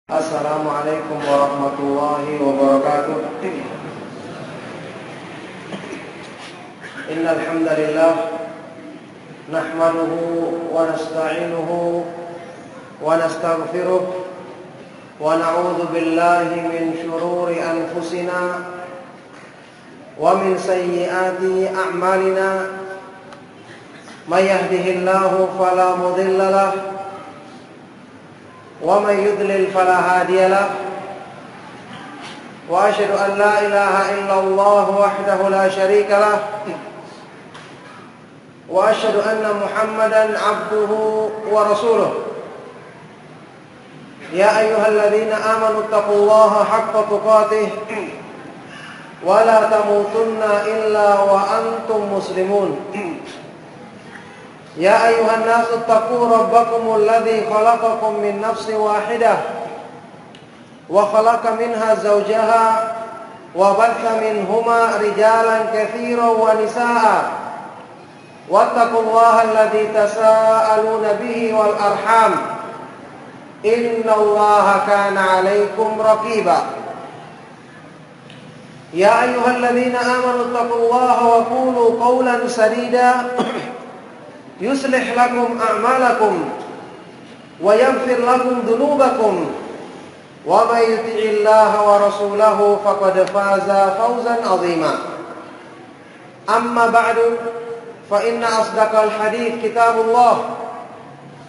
Assalamualaikum warahmatullahi wabarakatuh. Innal hamdalillah nahmaduhu wa nasta'inuhu wa nastaghfiruh wa na'udzu billahi min shururi anfusina wa min sayyiati a'malina. May yahdihillahu fala mudilla lahu ومن يضلل فلا هادي له وأشهد أن لا إله إلا الله وحده لا شريك له وأشهد أن محمدا عبده ورسوله يا أيها الذين آمنوا اتقوا الله حق تقاته ولا تموتن إلا وأنتم مسلمون يا أيها الناس اتقوا ربكم الذي خلقكم من نفس واحدة وخلق منها زوجها وبث منهما رجالا كثيرا ونساء واتقوا الله الذي تساءلون به والأرحام إن الله كان عليكم رقيبا يا أيها الذين آمنوا اتقوا الله وقولوا قولا سديدا يصلح لكم أعمالكم ويغفر لكم ذنوبكم ومن يطع الله ورسوله فقد فاز فوزا عظيما أما بعد فإن أصدق الحديث كتاب الله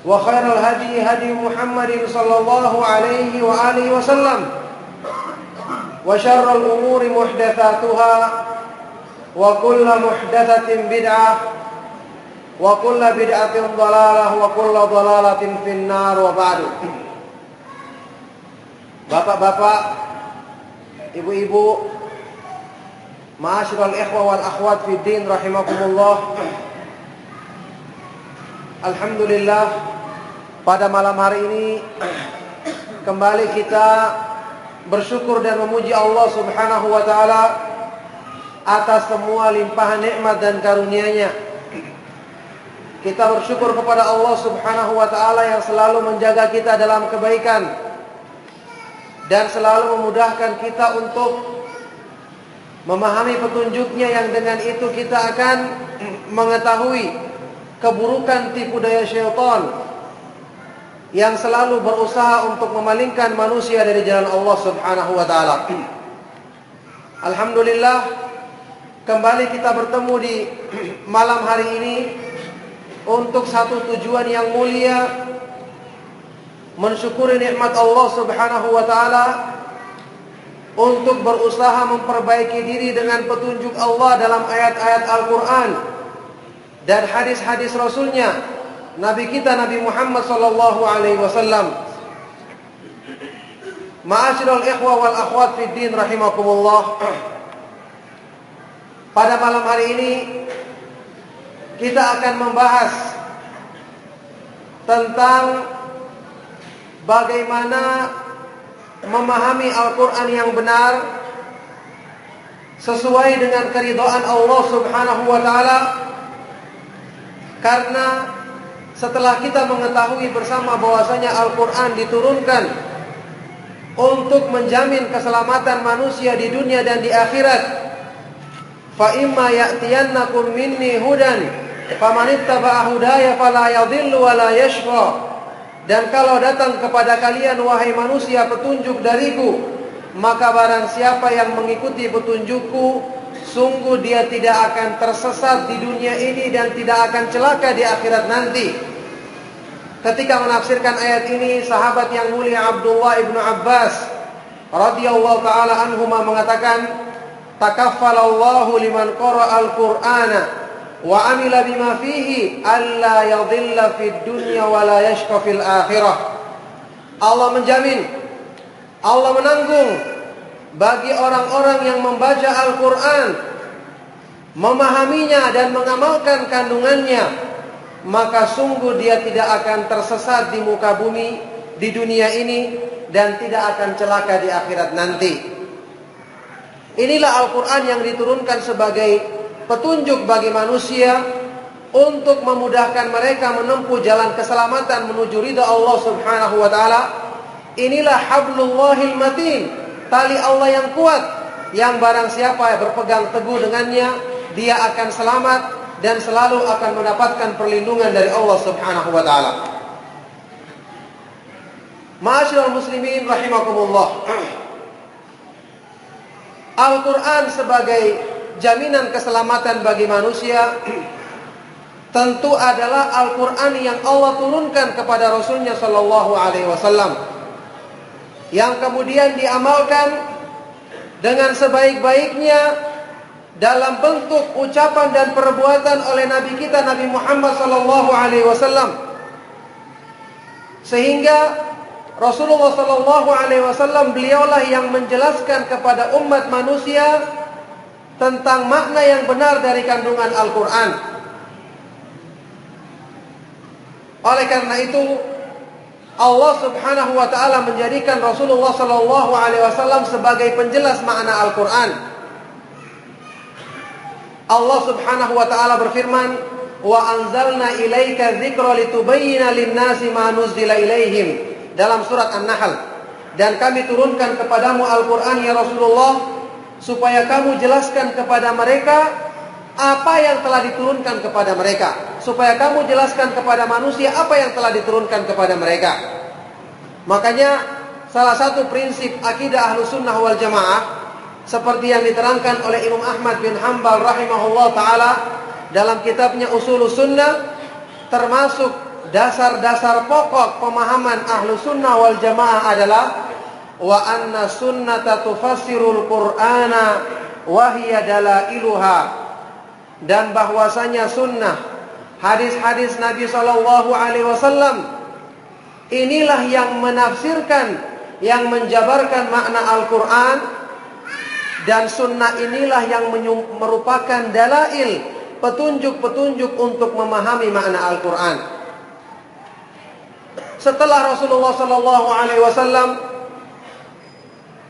وخير الهدي هدي محمد صلى الله عليه وآله وسلم وشر الأمور محدثاتها وكل محدثة بدعة wa kullu bid'atin dhalalah wa kullu dhalalatin finnar wa ba'du. Bapak-bapak, ibu-ibu, ma'asyiral ikhwah wal akhwat fid din rahimakumullah. Alhamdulillah, pada malam hari ini kembali kita bersyukur dan memuji Allah Subhanahu wa taala atas semua limpahan nikmat dan karunia-Nya. Kita bersyukur kepada Allah Subhanahu wa taala yang selalu menjaga kita dalam kebaikan dan selalu memudahkan kita untuk memahami petunjuknya, yang dengan itu kita akan mengetahui keburukan tipu daya syaitan yang selalu berusaha untuk memalingkan manusia dari jalan Allah Subhanahu wa taala. Alhamdulillah, kembali kita bertemu di malam hari ini untuk satu tujuan yang mulia, mensyukuri nikmat Allah Subhanahu wa taala, untuk berusaha memperbaiki diri dengan petunjuk Allah dalam ayat-ayat Al-Qur'an dan hadis-hadis Rasulnya, Nabi kita Nabi Muhammad sallallahu alaihi wasallam. Ma'asyiral ikhwah wal akhwat fid din rahimakumullah. Pada malam hari ini kita akan membahas tentang bagaimana memahami Al-Quran yang benar sesuai dengan keridhaan Allah Subhanahu wa taala. Karena setelah kita mengetahui bersama bahwasanya Al-Quran diturunkan untuk menjamin keselamatan manusia di dunia dan di akhirat, fa imma ya'tiyannakum minni hudan famanittaba'a hudaya fala yadhillu wa la yashqa. Dan kalau datang kepada kalian wahai manusia petunjuk dariku, maka barang siapa yang mengikuti petunjukku, sungguh dia tidak akan tersesat di dunia ini dan tidak akan celaka di akhirat nanti. Ketika menafsirkan ayat ini, sahabat yang mulia Abdullah ibnu Abbas radhiyallahu taala anhuma mengatakan, takaffalallahu liman qara'al Qur'ana wa amila bima fihi alla yadhilla fid dunya wa la yashqa fil akhirah. Allah menjamin, Allah menanggung bagi orang-orang yang membaca Al-Quran, memahaminya dan mengamalkan kandungannya, maka sungguh dia tidak akan tersesat di muka bumi di dunia ini dan tidak akan celaka di akhirat nanti. Inilah Al-Quran yang diturunkan sebagai petunjuk bagi manusia untuk memudahkan mereka menempuh jalan keselamatan menuju ridha Allah Subhanahu wa taala, Inilah hablullahil matin, tali Allah yang kuat, yang barang siapa yang berpegang teguh dengannya, dia akan selamat dan selalu akan mendapatkan perlindungan dari Allah Subhanahu wa taala. Ma'asyiral muslimin rahimakumullah. Al-Quran sebagai jaminan keselamatan bagi manusia tentu adalah Al-Quran yang Allah turunkan kepada Rasulnya Sallallahu Alaihi Wasallam, yang kemudian diamalkan dengan sebaik-baiknya dalam bentuk ucapan dan perbuatan oleh Nabi kita Nabi Muhammad Sallallahu Alaihi Wasallam, sehingga Rasulullah Sallallahu Alaihi Wasallam beliaulah yang menjelaskan kepada umat manusia tentang makna yang benar dari kandungan Al-Quran. Oleh karena itu Allah Subhanahu wa taala menjadikan Rasulullah Sallallahu Alaihi Wasallam sebagai penjelas makna Al-Quran. Allah Subhanahu wa taala berfirman, "Wa anzalna ilaika dzikra litubayyana lin-nasi ma nuzzila ilaihim." Dalam surat An-Nahl, dan kami turunkan kepadamu Al-Quran ya Rasulullah, supaya kamu jelaskan kepada mereka apa yang telah diturunkan kepada mereka, supaya kamu jelaskan kepada manusia apa yang telah diturunkan kepada mereka. Makanya salah satu prinsip akidah Ahlus Sunnah wal Jamaah, seperti yang diterangkan oleh Imam Ahmad bin Hanbal rahimahullah ta'ala dalam kitabnya Ushulus Sunnah, termasuk dasar-dasar pokok pemahaman Ahlus Sunnah wal Jamaah adalah wa anna sunnata tufassirul Qur'ana wa hiya dalailuha, dan bahwasanya sunnah, hadis-hadis Nabi Sallallahu Alaihi Wasallam inilah yang menafsirkan, yang menjabarkan makna Al-Quran, dan sunnah inilah yang merupakan dalail, petunjuk-petunjuk untuk memahami makna Al-Quran. Setelah Rasulullah Sallallahu Alaihi Wasallam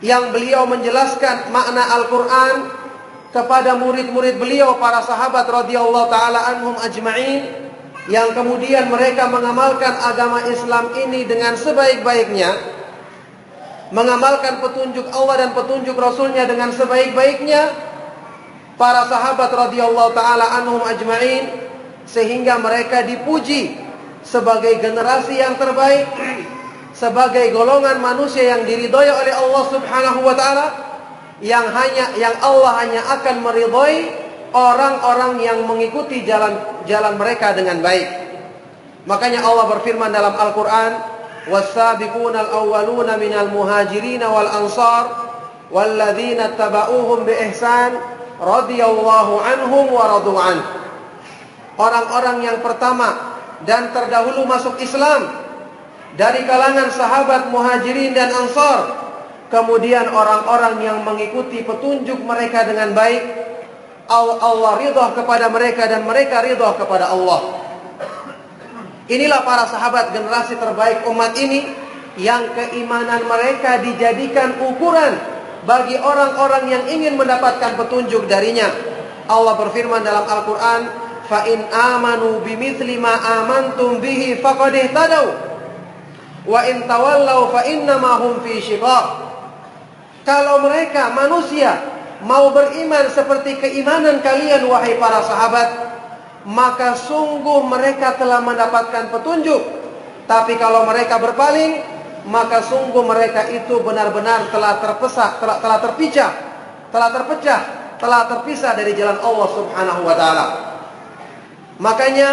yang beliau menjelaskan makna Al-Quran kepada murid-murid beliau, para sahabat radhiyallahu taala anhum ajma'in, yang kemudian mereka mengamalkan agama Islam ini dengan sebaik-baiknya, mengamalkan petunjuk Allah dan petunjuk Rasulnya dengan sebaik-baiknya, para sahabat radhiyallahu taala anhum ajma'in, sehingga mereka dipuji sebagai generasi yang terbaik, sebagai golongan manusia yang diridhoi oleh Allah Subhanahu wa taala, yang Allah hanya akan meridhoi orang-orang yang mengikuti jalan mereka dengan baik. Makanya Allah berfirman dalam Al-Qur'an, "Was-sabiqunal awwaluna minal muhajirin wal ansar walladzina tabauhum bi ihsan radhiyallahu anhum wa radu an." Orang-orang yang pertama dan terdahulu masuk Islam dari kalangan sahabat muhajirin dan ansar, kemudian orang-orang yang mengikuti petunjuk mereka dengan baik, Allah ridha kepada mereka dan mereka ridha kepada Allah. Inilah para sahabat, generasi terbaik umat ini, yang keimanan mereka dijadikan ukuran bagi orang-orang yang ingin mendapatkan petunjuk darinya. Allah berfirman dalam Al-Quran, fa in amanu bimithli ma amantum bihi faqad ihtadaw wa in tawallaw fa innama hum fi shiqaq. Kalau mereka manusia mau beriman seperti keimanan kalian wahai para sahabat, maka sungguh mereka telah mendapatkan petunjuk. Tapi kalau mereka berpaling, maka sungguh mereka itu benar-benar telah terpisah dari jalan Allah Subhanahu wa taala. Makanya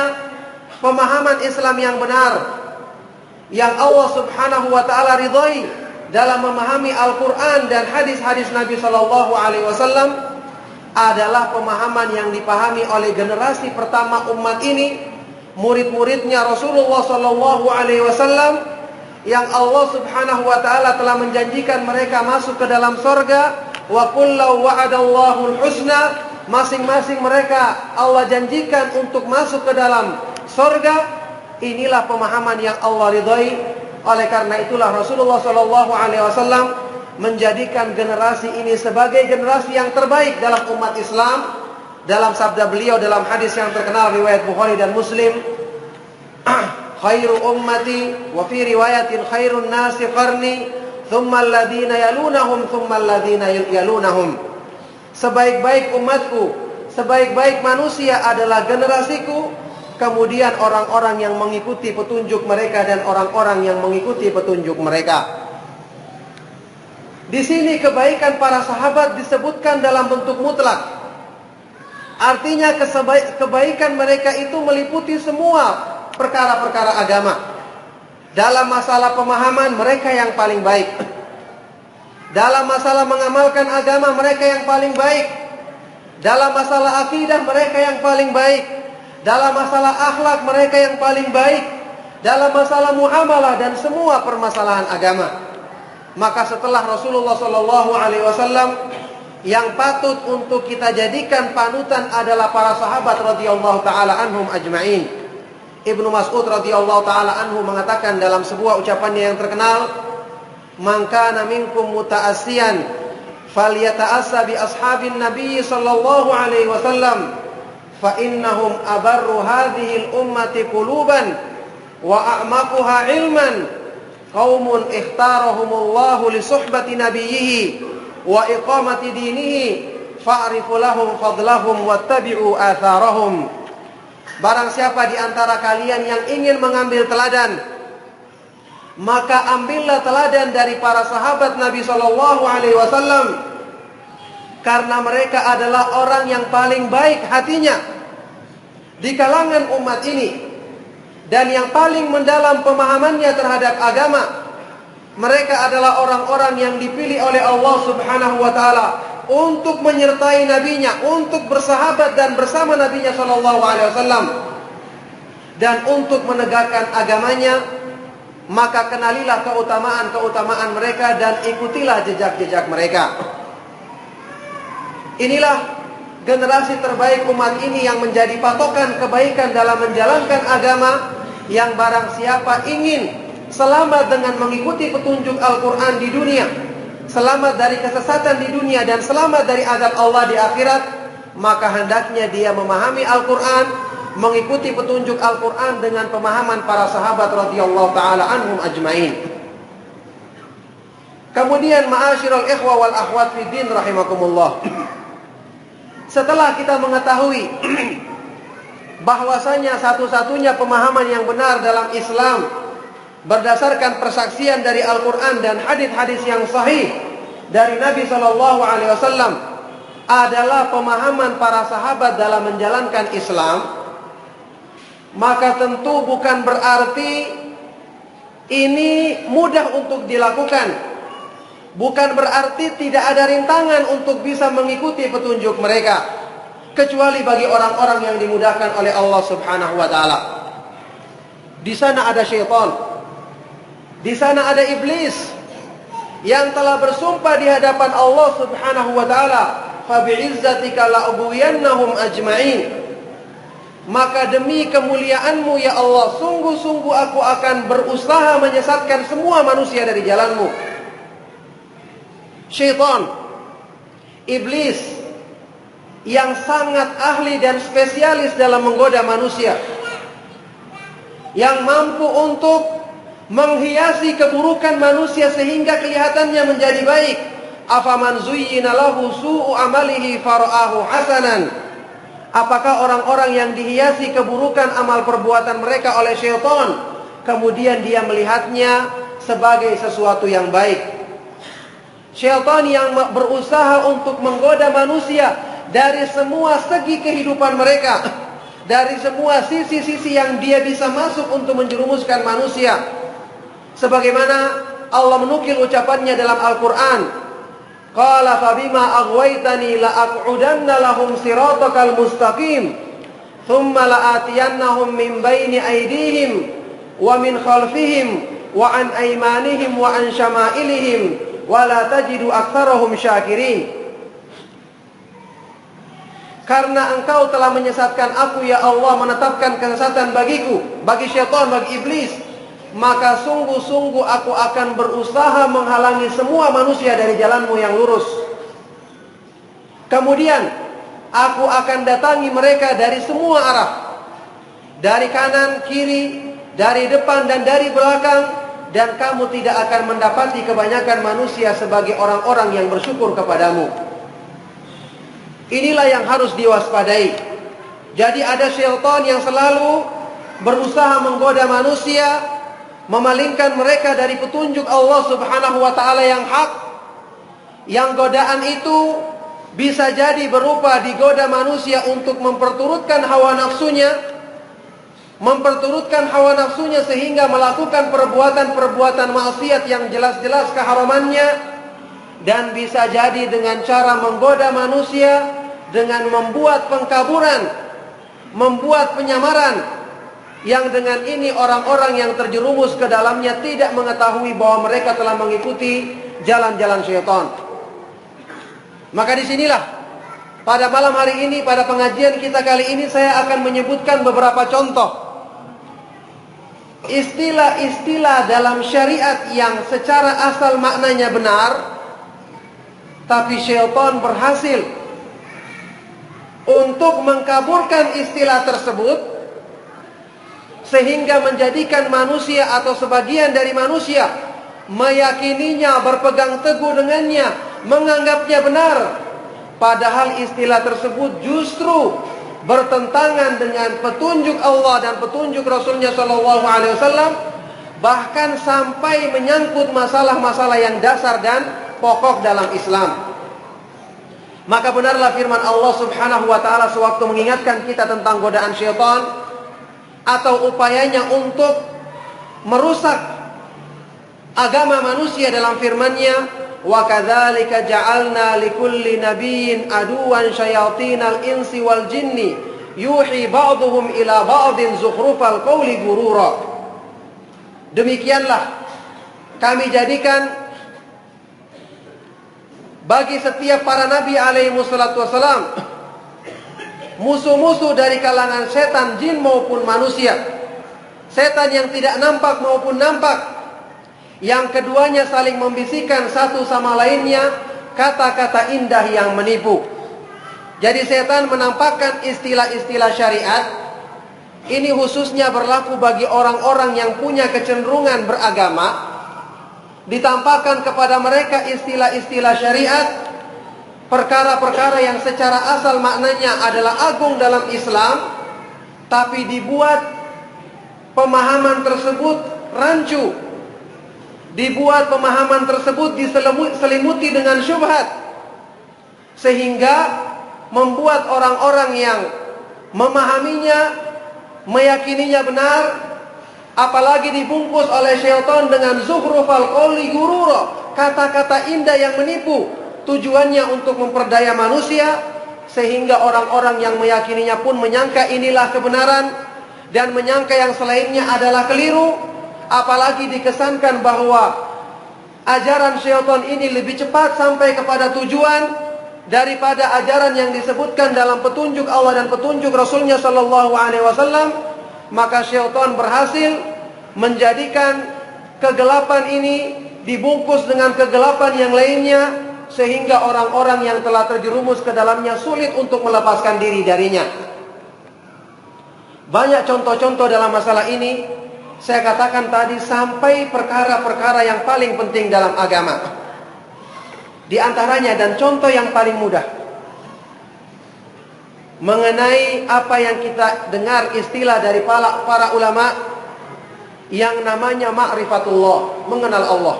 pemahaman Islam yang benar, yang Allah Subhanahu wa taala ridhai dalam memahami Al-Quran dan hadis-hadis Nabi Sallallahu Alaihi Wasallam, adalah pemahaman yang dipahami oleh generasi pertama umat ini, murid-muridnya Rasulullah Sallallahu Alaihi Wasallam, yang Allah Subhanahu wa taala telah menjanjikan mereka masuk ke dalam surga. Wa kullu wa'adallahu al-husna, masing-masing mereka Allah janjikan untuk masuk ke dalam surga. Inilah pemahaman yang Allah ridhai. Oleh karena itulah Rasulullah Sallallahu Alaihi Wasallam menjadikan generasi ini sebagai generasi yang terbaik dalam umat Islam. Dalam sabda beliau dalam hadis yang terkenal riwayat Bukhari dan Muslim, khairu ummati, wa fi riwayatin khairun nasi qarni, thumma alladhina yalunahum, thumma alladhina yalunahum. Sebaik-baik umatku, sebaik-baik manusia adalah generasiku, kemudian orang-orang yang mengikuti petunjuk mereka dan orang-orang yang mengikuti petunjuk mereka. Di sini kebaikan para sahabat disebutkan dalam bentuk mutlak. Artinya kebaikan mereka itu meliputi semua perkara-perkara agama. Dalam masalah pemahaman mereka yang paling baik. Dalam masalah mengamalkan agama mereka yang paling baik. Dalam masalah akidah mereka yang paling baik. Dalam masalah akhlak mereka yang paling baik. Dalam masalah muamalah dan semua permasalahan agama. Maka setelah Rasulullah SAW, yang patut untuk kita jadikan panutan adalah para sahabat radhiyallahu taala anhum ajma'in. Ibnu Mas'ud radhiyallahu taala anhu mengatakan dalam sebuah ucapannya yang terkenal, "Man kana minkum muta'assiyan falyata'assa bi ashabin nabiy sallallahu alaihi wasallam fa innahum abarru hadhihi al-ummati quluban wa a'maquha ilman qaumun ikhtarahumullahu li suhbati nabiyhi wa iqamati dinihi fa'rifu lahum fadlahum wattabi'u atharahum." Barang siapa di antara kalian yang ingin mengambil teladan, maka ambillah teladan dari para sahabat Nabi sallallahu alaihi wasallam, karena mereka adalah orang yang paling baik hatinya di kalangan umat ini dan yang paling mendalam pemahamannya terhadap agama. Mereka adalah orang-orang yang dipilih oleh Allah Subhanahu wa taala untuk menyertai nabinya, untuk bersahabat dan bersama nabinya sallallahu alaihi wasallam dan untuk menegakkan agamanya. Maka kenalilah keutamaan-keutamaan mereka dan ikutilah jejak-jejak mereka. Inilah generasi terbaik umat ini yang menjadi patokan kebaikan dalam menjalankan agama, yang barang siapa ingin selamat dengan mengikuti petunjuk Al-Quran di dunia, selamat dari kesesatan di dunia dan selamat dari azab Allah di akhirat, maka hendaknya dia memahami Al-Quran, mengikuti petunjuk Al-Quran dengan pemahaman para sahabat radhiyallahu ta'ala anhum ajma'in. Kemudian ma'asyiral ikhwa wal akhwat fi din rahimakumullah, setelah kita mengetahui bahwasanya satu-satunya pemahaman yang benar dalam Islam berdasarkan persaksian dari Al-Quran dan hadis-hadis yang sahih dari Nabi SAW adalah pemahaman para sahabat dalam menjalankan Islam, maka tentu bukan berarti ini mudah untuk dilakukan. Bukan berarti tidak ada rintangan untuk bisa mengikuti petunjuk mereka, kecuali bagi orang-orang yang dimudahkan oleh Allah Subhanahu wa taala. Di sana ada syaitan, di sana ada iblis yang telah bersumpah di hadapan Allah Subhanahu wa taala, "Fa bi'izzatika la'ubwiyannahum ajma'in." Maka demi kemuliaanmu ya Allah, sungguh-sungguh aku akan berusaha menyesatkan semua manusia dari jalanmu. Syaitan, iblis yang sangat ahli dan spesialis dalam menggoda manusia, yang mampu untuk menghiasi keburukan manusia sehingga kelihatannya menjadi baik. Afaman zuyyina lahu su'u amalihi fara'ahu hasanan. Apakah orang-orang yang dihiasi keburukan amal perbuatan mereka oleh syaitan, kemudian dia melihatnya sebagai sesuatu yang baik? Syaitan yang berusaha untuk menggoda manusia dari semua segi kehidupan mereka, dari semua sisi-sisi yang dia bisa masuk untuk menjerumuskan manusia. Sebagaimana Allah menukil ucapannya dalam Al-Quran, qala fabima aghwaytani la'aq'udanna lahum siratakal mustaqim thumma la'atiyannahum min baini aydihim wa min khalfihim wa an aymanihim wa an syama'ilihim wa la tajidu aktsarahum syakirin. Karena engkau telah menyesatkan aku ya Allah, menetapkan kesesatan bagiku, bagi syaitan, bagi iblis, maka sungguh-sungguh aku akan berusaha menghalangi semua manusia dari jalanmu yang lurus. Kemudian aku akan datangi mereka dari semua arah, dari kanan, kiri, dari depan dan dari belakang, dan kamu tidak akan mendapati kebanyakan manusia sebagai orang-orang yang bersyukur kepadamu. Inilah yang harus diwaspadai. Jadi ada syaitan yang selalu berusaha menggoda manusia, memalingkan mereka dari petunjuk Allah Subhanahu wa taala yang hak. Yang godaan itu bisa jadi berupa digoda manusia untuk memperturutkan hawa nafsunya sehingga melakukan perbuatan-perbuatan maksiat yang jelas-jelas keharamannya, dan bisa jadi dengan cara menggoda manusia dengan membuat pengkaburan, membuat penyamaran, yang dengan ini orang-orang yang terjerumus ke dalamnya tidak mengetahui bahwa mereka telah mengikuti jalan-jalan syaitan. Maka disinilah pada malam hari ini, pada pengajian kita kali ini, saya akan menyebutkan beberapa contoh istilah-istilah dalam syariat yang secara asal maknanya benar, tapi syaitan berhasil untuk mengkaburkan istilah tersebut sehingga menjadikan manusia atau sebagian dari manusia meyakininya, berpegang teguh dengannya, menganggapnya benar, padahal istilah tersebut justru bertentangan dengan petunjuk Allah dan petunjuk Rasulnya Shallallahu Alaihi Wasallam, bahkan sampai menyangkut masalah-masalah yang dasar dan pokok dalam Islam. Maka benarlah firman Allah Subhanahu wa taala sewaktu mengingatkan kita tentang godaan syaitan atau upayanya untuk merusak agama manusia dalam firman-Nya, wa kadzalika ja'alna likulli nabiyyin aduwan syayatinal insi wal jinni yuhi ba'dhum ila ba'din zukhrufal qawli gurura. Demikianlah kami jadikan bagi setiap para nabi alaihi wassalatu wassalam musuh-musuh dari kalangan setan, jin maupun manusia. Setan yang tidak nampak maupun nampak, yang keduanya saling membisikkan satu sama lainnya kata-kata indah yang menipu. Jadi setan menampakkan istilah-istilah syariat. Ini khususnya berlaku bagi orang-orang yang punya kecenderungan beragama. Ditampakkan kepada mereka istilah-istilah syariat, perkara-perkara yang secara asal maknanya adalah agung dalam Islam, tapi dibuat pemahaman tersebut rancu, dibuat pemahaman tersebut diselimuti dengan syubhat, sehingga membuat orang-orang yang memahaminya, meyakininya benar, apalagi dibungkus oleh syaitan dengan zukhrufal qawli gurura, kata-kata indah yang menipu, tujuannya untuk memperdaya manusia, sehingga orang-orang yang meyakininya pun menyangka inilah kebenaran dan menyangka yang selainnya adalah keliru. Apalagi dikesankan bahwa ajaran syaitan ini lebih cepat sampai kepada tujuan daripada ajaran yang disebutkan dalam petunjuk Allah dan petunjuk Rasulnya Shallallahu Alaihi Wasallam. Maka syaitan berhasil menjadikan kegelapan ini dibungkus dengan kegelapan yang lainnya, sehingga orang-orang yang telah terjerumus ke dalamnya sulit untuk melepaskan diri darinya. Banyak contoh-contoh dalam masalah ini. Saya katakan tadi sampai perkara-perkara yang paling penting dalam agama. Di antaranya dan contoh yang paling mudah mengenai apa yang kita dengar istilah dari para ulama yang namanya ma'rifatullah, mengenal Allah.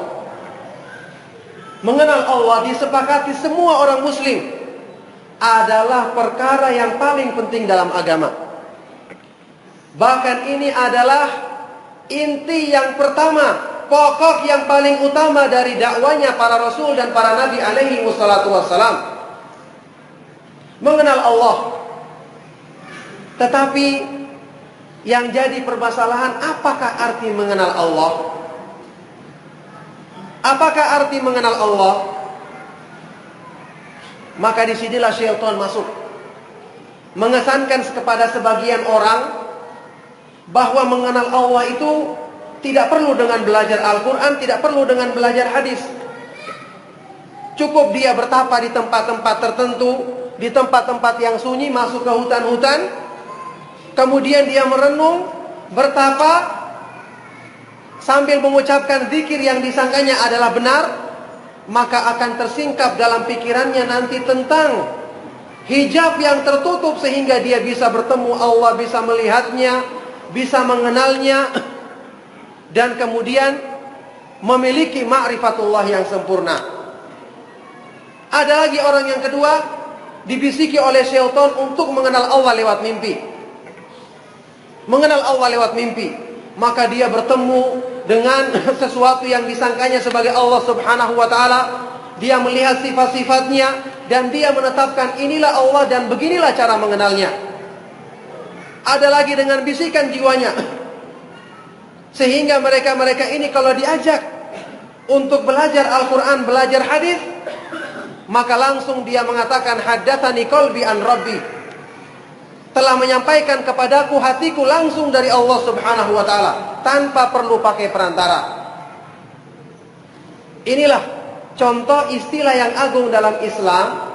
Mengenal Allah disepakati semua orang muslim adalah perkara yang paling penting dalam agama. Bahkan ini adalah inti yang pertama, pokok yang paling utama dari dakwanya para rasul dan para nabi alaihi wassalatu wassalam. Mengenal Allah. Tetapi yang jadi permasalahan, apakah arti mengenal Allah? Apakah arti mengenal Allah? Maka disinilah syaitan masuk, mengesankan kepada sebagian orang bahwa mengenal Allah itu tidak perlu dengan belajar Al-Quran, tidak perlu dengan belajar hadis. Cukup dia bertapa di tempat-tempat tertentu, di tempat-tempat yang sunyi, masuk ke hutan-hutan, kemudian dia merenung, bertapa, sambil mengucapkan zikir yang disangkanya adalah benar, maka akan tersingkap dalam pikirannya nanti tentang hijab yang tertutup sehingga dia bisa bertemu Allah, bisa melihatnya, bisa mengenalnya, dan kemudian memiliki ma'rifatullah yang sempurna. Ada lagi orang yang kedua, dibisiki oleh syaitan untuk mengenal Allah lewat mimpi. Mengenal Allah lewat mimpi, maka dia bertemu dengan sesuatu yang disangkanya sebagai Allah Subhanahu wa ta'ala. Dia melihat sifat-sifatnya dan dia menetapkan inilah Allah dan beginilah cara mengenalnya. Ada lagi dengan bisikan jiwanya, sehingga mereka-mereka ini kalau diajak untuk belajar Al-Quran, belajar hadis, maka langsung dia mengatakan haddatsani qalbi an rabbi, telah menyampaikan kepadaku hatiku langsung dari Allah Subhanahu wa ta'ala, tanpa perlu pakai perantara. Inilah contoh istilah yang agung dalam Islam,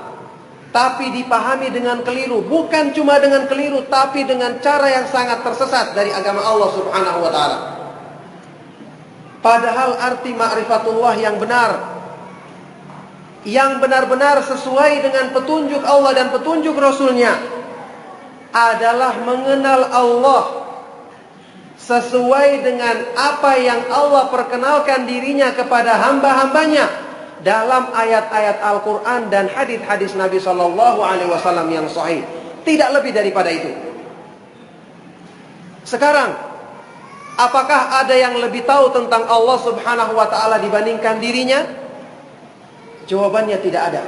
tapi dipahami dengan keliru. Bukan cuma dengan keliru, tapi dengan cara yang sangat tersesat dari agama Allah Subhanahu wa ta'ala. Padahal arti ma'rifatullah yang benar, yang benar-benar sesuai dengan petunjuk Allah dan petunjuk Rasulnya, adalah mengenal Allah sesuai dengan apa yang Allah perkenalkan dirinya kepada hamba-hambanya dalam ayat-ayat Al-Quran dan hadis-hadis Nabi SAW yang sahih. Tidak lebih daripada itu. Sekarang, apakah ada yang lebih tahu tentang Allah Subhanahu wa ta'ala dibandingkan dirinya? Jawabannya tidak ada.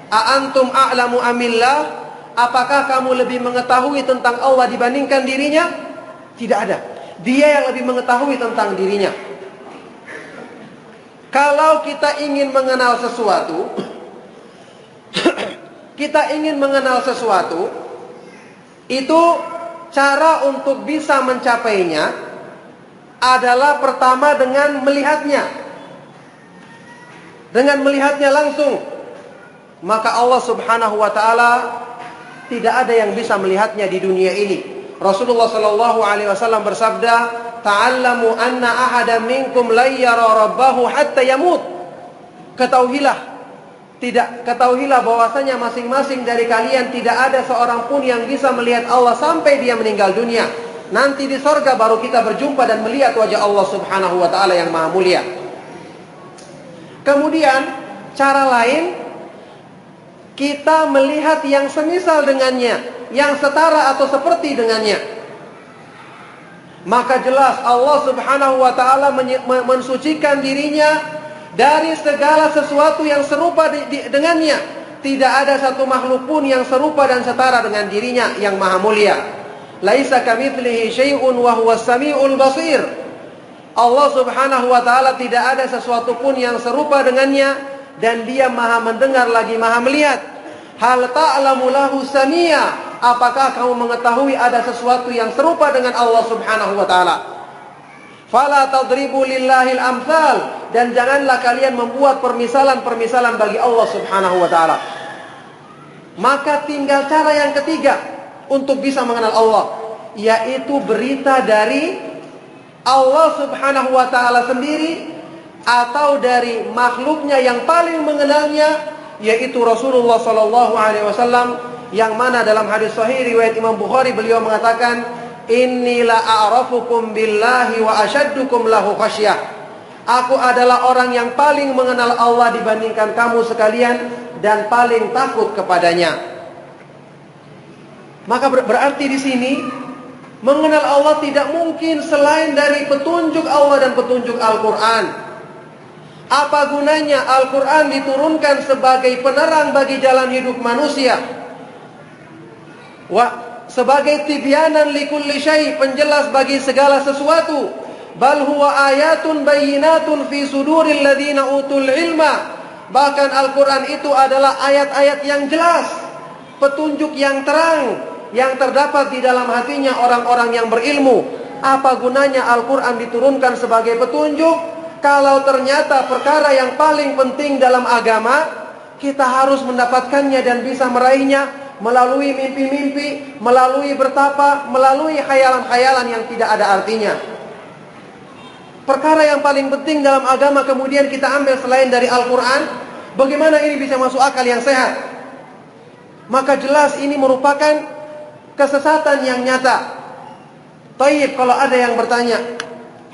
A'antum a'lamu amillah? Apakah kamu lebih mengetahui tentang Allah dibandingkan dirinya? Tidak ada. Dia yang lebih mengetahui tentang dirinya. Kalau kita ingin mengenal sesuatu, kita ingin mengenal sesuatu, itu cara untuk bisa mencapainya adalah pertama dengan melihatnya. Dengan melihatnya langsung, maka Allah Subhanahu wa ta'ala tidak ada yang bisa melihatnya di dunia ini. Rasulullah sallallahu alaihi wasallam bersabda, "Ta'allamu anna ahada minkum la yara rabbahu hatta yamut." Ketahuilah bahwasanya masing-masing dari kalian tidak ada seorang pun yang bisa melihat Allah sampai dia meninggal dunia. Nanti di sorga baru kita berjumpa dan melihat wajah Allah Subhanahu wa ta'ala yang maha mulia. Kemudian cara lain, kita melihat yang semisal dengannya, yang setara atau seperti dengannya. Maka jelas Allah Subhanahu wa ta'ala mensucikan dirinya dari segala sesuatu yang serupa dengannya. Tidak ada satu makhluk pun yang serupa dan setara dengan dirinya yang maha mulia. Laisa kamitslihi syai'un wa huwas samiul basir. Allah Subhanahu wa ta'ala tidak ada sesuatu pun yang serupa dengannya, dan dia maha mendengar lagi maha melihat. Hal ta'lamu lahu samia? Apakah kamu mengetahui ada sesuatu yang serupa dengan Allah Subhanahu wa ta'ala? Fala tadribu lillahil amthal, dan janganlah kalian membuat permisalan-permisalan bagi Allah Subhanahu wa ta'ala. Maka tinggal cara yang ketiga untuk bisa mengenal Allah, yaitu berita dari Allah Subhanahu wa ta'ala sendiri atau dari makhluknya yang paling mengenalnya, yaitu Rasulullah sallallahu alaihi wasallam, yang mana dalam hadis sahih riwayat Imam Bukhari beliau mengatakan, "Inni la a'rafukum billahi wa ashaddukum lahu khasyah." Aku adalah orang yang paling mengenal Allah dibandingkan kamu sekalian dan paling takut kepadanya. Maka berarti di sini mengenal Allah tidak mungkin selain dari petunjuk Allah dan petunjuk Al-Quran. Apa gunanya Al-Quran diturunkan sebagai penerang bagi jalan hidup manusia, sebagai tibyanan likulli syai', penjelas bagi segala sesuatu. Bal huwa ayatun bayyinatun fi suduril ladzina utul ilma. Bahkan Al-Quran itu adalah ayat-ayat yang jelas, petunjuk yang terang yang terdapat di dalam hatinya orang-orang yang berilmu. Apa gunanya Al-Quran diturunkan sebagai petunjuk kalau ternyata perkara yang paling penting dalam agama kita harus mendapatkannya dan bisa meraihnya melalui mimpi-mimpi, melalui bertapa, melalui khayalan-khayalan yang tidak ada artinya. perkara yang paling penting dalam agama kemudian kita ambil selain dari Al-Quran, bagaimana ini bisa masuk akal yang sehat? Maka jelas ini merupakan kesesatan yang nyata. Tayyib, kalau ada yang bertanya,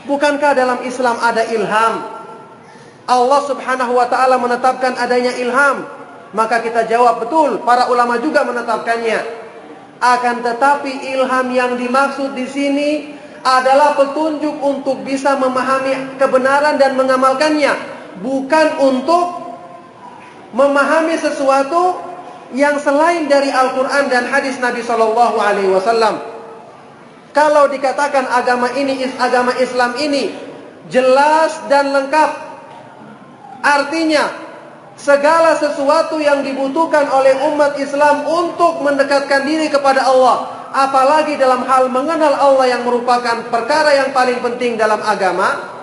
bukankah dalam Islam ada ilham? Allah subhanahu wa ta'ala menetapkan adanya ilham. Maka kita jawab, betul, para ulama juga menetapkannya. Akan tetapi ilham yang dimaksud di sini adalah petunjuk untuk bisa memahami kebenaran dan mengamalkannya, bukan untuk memahami sesuatu yang selain dari Al-Quran dan hadis Nabi Shallallahu Alaihi Wasallam. Kalau dikatakan agama Islam ini jelas dan lengkap, artinya segala sesuatu yang dibutuhkan oleh umat Islam untuk mendekatkan diri kepada Allah, apalagi dalam hal mengenal Allah yang merupakan perkara yang paling penting dalam agama,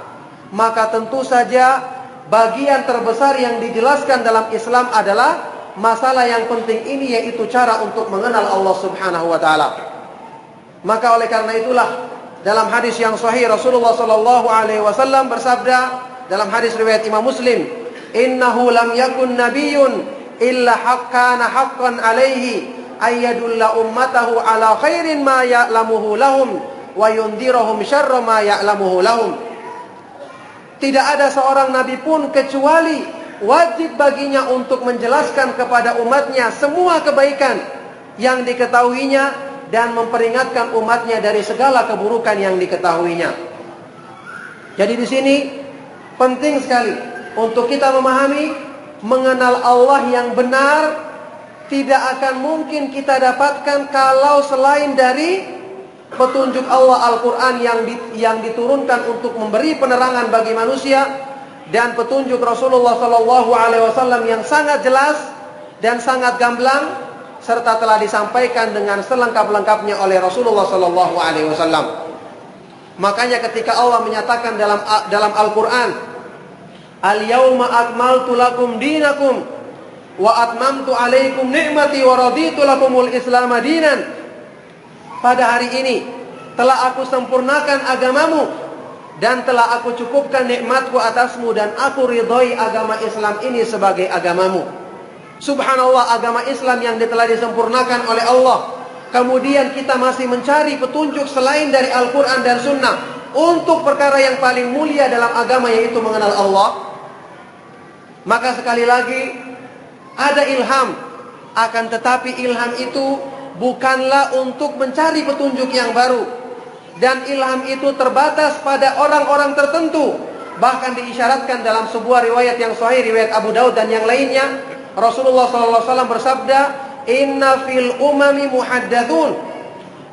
maka tentu saja bagian terbesar yang dijelaskan dalam Islam adalah masalah yang penting ini, yaitu cara untuk mengenal Allah subhanahu wa ta'ala. Maka oleh karena itulah dalam hadis yang sahih Rasulullah sallallahu alaihi wasallam bersabda dalam hadis riwayat Imam Muslim, "Innahu lam yakun nabiyyun illa kana haqqan alaihi ayyadulla ummatahu ala khairin ma ya'lamuhu lahum wa yundhirahum syarra ma ya'lamuhu lahum." Tidak ada seorang nabi pun kecuali wajib baginya untuk menjelaskan kepada umatnya semua kebaikan yang diketahuinya dan memperingatkan umatnya dari segala keburukan yang diketahuinya. Jadi di sini penting sekali untuk kita memahami, mengenal Allah yang benar tidak akan mungkin kita dapatkan kalau selain dari petunjuk Allah Al-Quran yang diturunkan untuk memberi penerangan bagi manusia, dan petunjuk Rasulullah Sallallahu Alaihi Wasallam yang sangat jelas dan sangat gamblang, serta telah disampaikan dengan selengkap-lengkapnya oleh Rasulullah Sallallahu Alaihi Wasallam. Makanya ketika Allah menyatakan dalam Al-Quran, "Al-yawma akmaltu lakum dinakum wa atmamtu alaikum ni'mati wa raditu lakumul Islam dinan." Pada hari ini telah aku sempurnakan agamamu dan telah aku cukupkan nikmatku atasmu, dan aku ridhoi agama Islam ini sebagai agamamu. Subhanallah, agama Islam yang telah disempurnakan oleh Allah. Kemudian kita masih mencari petunjuk selain dari Al-Quran dan Sunnah untuk perkara yang paling mulia dalam agama, yaitu mengenal Allah. Maka sekali lagi ada ilham, akan tetapi ilham itu bukanlah untuk mencari petunjuk yang baru, dan ilham itu terbatas pada orang-orang tertentu. Bahkan diisyaratkan dalam sebuah riwayat yang sahih, riwayat Abu Daud dan yang lainnya, Rasulullah SAW bersabda, "Inna fil umami muhaddatsun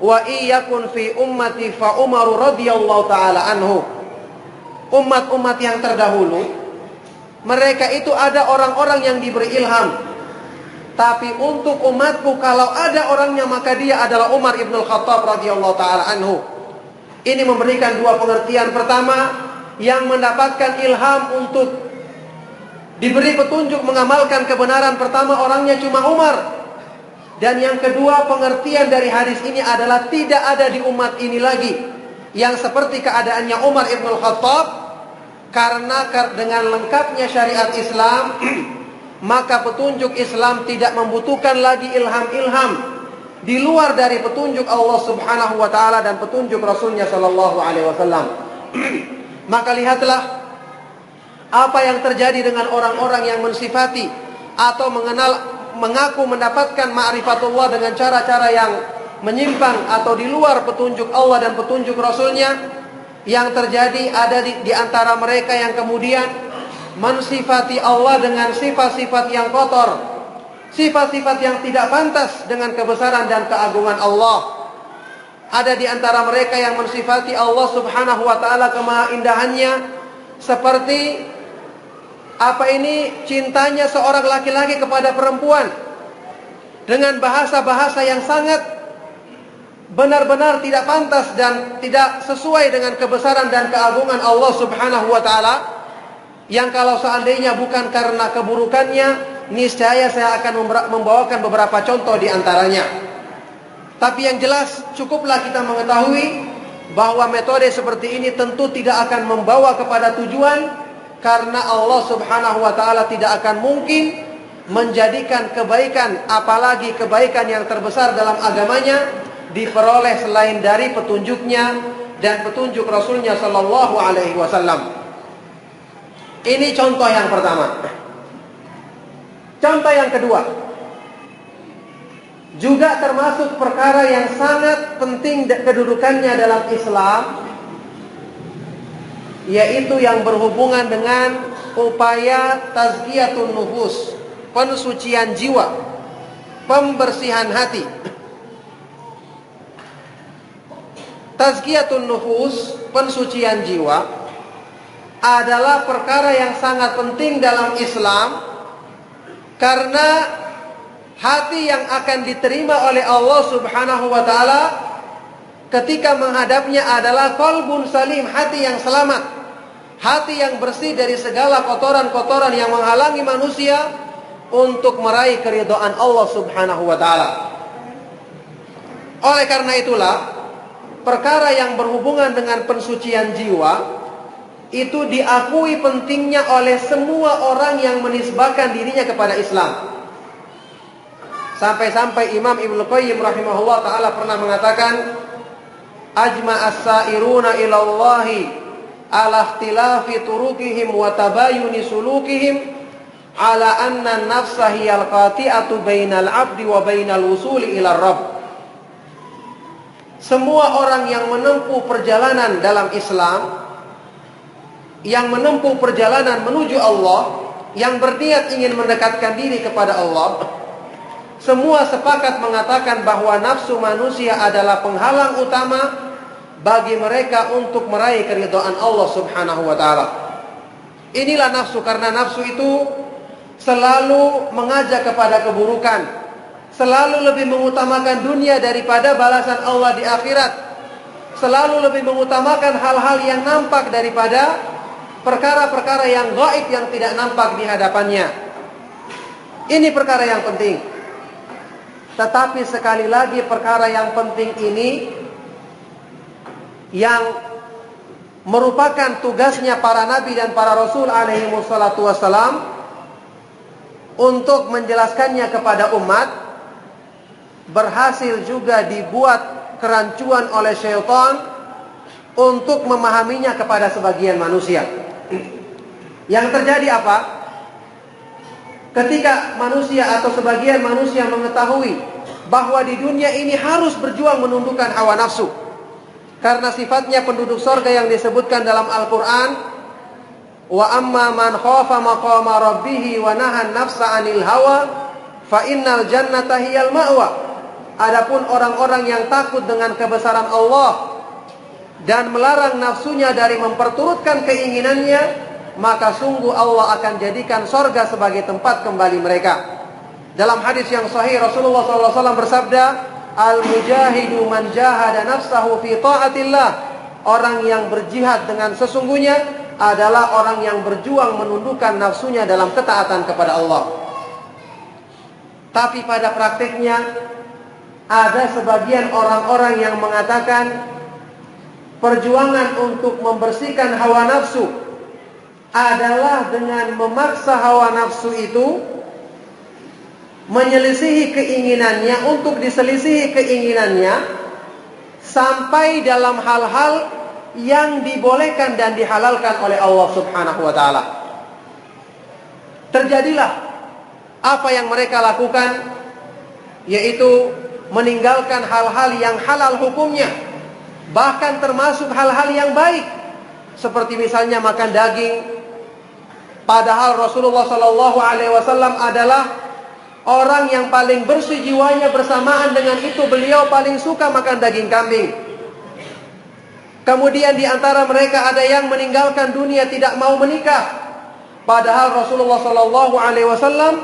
wa iyakun fi ummati fa Umaru radhiyallahu ta'ala anhu." Umat-umat yang terdahulu, mereka itu ada orang-orang yang diberi ilham. Tapi untuk umatku, kalau ada orangnya maka dia adalah Umar ibn al-Khattab radhiyallahu ta'ala anhu. Ini memberikan dua pengertian. Pertama, yang mendapatkan ilham untuk diberi petunjuk mengamalkan kebenaran, pertama orangnya cuma Umar. Dan yang kedua, pengertian dari hadis ini adalah tidak ada di umat ini lagi yang seperti keadaannya Umar ibn al-Khattab. Karena dengan lengkapnya syariat Islam, maka petunjuk Islam tidak membutuhkan lagi ilham-ilham di luar dari petunjuk Allah subhanahu wa ta'ala dan petunjuk Rasulnya sallallahu alaihi wasallam. Maka lihatlah apa yang terjadi dengan orang-orang yang mensifati atau mengaku mendapatkan ma'rifatullah dengan cara-cara yang menyimpang atau di luar petunjuk Allah dan petunjuk Rasulnya. Yang terjadi ada di antara mereka yang kemudian mensifati Allah dengan sifat-sifat yang kotor, sifat-sifat yang tidak pantas dengan kebesaran dan keagungan Allah. Ada di antara mereka yang mensifati Allah subhanahu wa ta'ala kemahaindahannya seperti cintanya seorang laki-laki kepada perempuan dengan bahasa-bahasa yang sangat benar-benar tidak pantas dan tidak sesuai dengan kebesaran dan keagungan Allah subhanahu wa ta'ala, yang kalau seandainya bukan karena keburukannya, niscaya saya akan membawakan beberapa contoh di antaranya. Tapi yang jelas cukuplah kita mengetahui bahwa metode seperti ini tentu tidak akan membawa kepada tujuan, karena Allah Subhanahu wa taala tidak akan mungkin menjadikan kebaikan, apalagi kebaikan yang terbesar dalam agamanya, diperoleh selain dari petunjuknya dan petunjuk Rasulnya Sallallahu Alaihi Wasallam. Ini contoh yang pertama. Contoh yang kedua, juga termasuk perkara yang sangat penting kedudukannya dalam Islam, yaitu yang berhubungan dengan upaya tazkiyatun nufus, pensucian jiwa, pembersihan hati. Tazkiyatun nufus, pensucian jiwa, adalah perkara yang sangat penting dalam Islam, karena hati yang akan diterima oleh Allah Subhanahu wa taala ketika menghadapnya adalah qalbun salim, hati yang selamat, hati yang bersih dari segala kotoran-kotoran yang menghalangi manusia untuk meraih keridhaan Allah Subhanahu wa taala. Oleh karena itulah, perkara yang berhubungan dengan pensucian jiwa itu diakui pentingnya oleh semua orang yang menisbahkan dirinya kepada Islam. Sampai-sampai Imam Ibnu Qayyim rahimahullah ta'ala pernah mengatakan, ajma as-sa'iruna ilallahi ala ikhtilafi turukihim wa tabayuni sulukihim ala anna nafsa hiyal qati'atu bainal abdi wa bainal wusuli ila rabb. Semua orang yang menempuh perjalanan dalam Islam, yang menempuh perjalanan menuju Allah, yang berniat ingin mendekatkan diri kepada Allah, semua sepakat mengatakan bahwa nafsu manusia adalah penghalang utama bagi mereka untuk meraih keridhaan Allah Subhanahu wa taala. Inilah nafsu, karena nafsu itu selalu mengajak kepada keburukan, selalu lebih mengutamakan dunia daripada balasan Allah di akhirat, selalu lebih mengutamakan hal-hal yang nampak daripada perkara-perkara yang gaib yang tidak nampak di hadapannya. Ini perkara yang penting. Tetapi sekali lagi, perkara yang penting ini yang merupakan tugasnya para nabi dan para rasul alaihi wassalatu wassalam untuk menjelaskannya kepada umat, berhasil juga dibuat kerancuan oleh syaitan untuk memahaminya kepada sebagian manusia. Yang terjadi apa? Ketika manusia atau sebagian manusia mengetahui bahwa di dunia ini harus berjuang menundukkan hawa nafsu, karena sifatnya penduduk surga yang disebutkan dalam Al-Quran, wa amma man khafa maqama rabbih wa nahan nafsa 'anil hawa fa innal jannata hiyal ma'wa. Adapun orang-orang yang takut dengan kebesaran Allah dan melarang nafsunya dari memperturutkan keinginannya, maka sungguh Allah akan jadikan sorga sebagai tempat kembali mereka. Dalam hadis yang sahih, Rasulullah SAW bersabda, al-mujahidu man jahada nafsahu fi ta'atillah. Orang yang berjihad dengan sesungguhnya adalah orang yang berjuang menundukkan nafsunya dalam ketaatan kepada Allah. Tapi pada praktiknya ada sebagian orang-orang yang mengatakan perjuangan untuk membersihkan hawa nafsu adalah dengan memaksa hawa nafsu itu menyelisihi keinginannya, untuk diselisihi keinginannya sampai dalam hal-hal yang dibolehkan dan dihalalkan oleh Allah Subhanahu wa taala. Terjadilah apa yang mereka lakukan, yaitu meninggalkan hal-hal yang halal hukumnya, bahkan termasuk hal-hal yang baik, seperti misalnya makan daging. Padahal Rasulullah SAW adalah orang yang paling bersih jiwanya, bersamaan dengan itu beliau paling suka makan daging kambing. Kemudian di antara mereka ada yang meninggalkan dunia, tidak mau menikah. Padahal Rasulullah SAW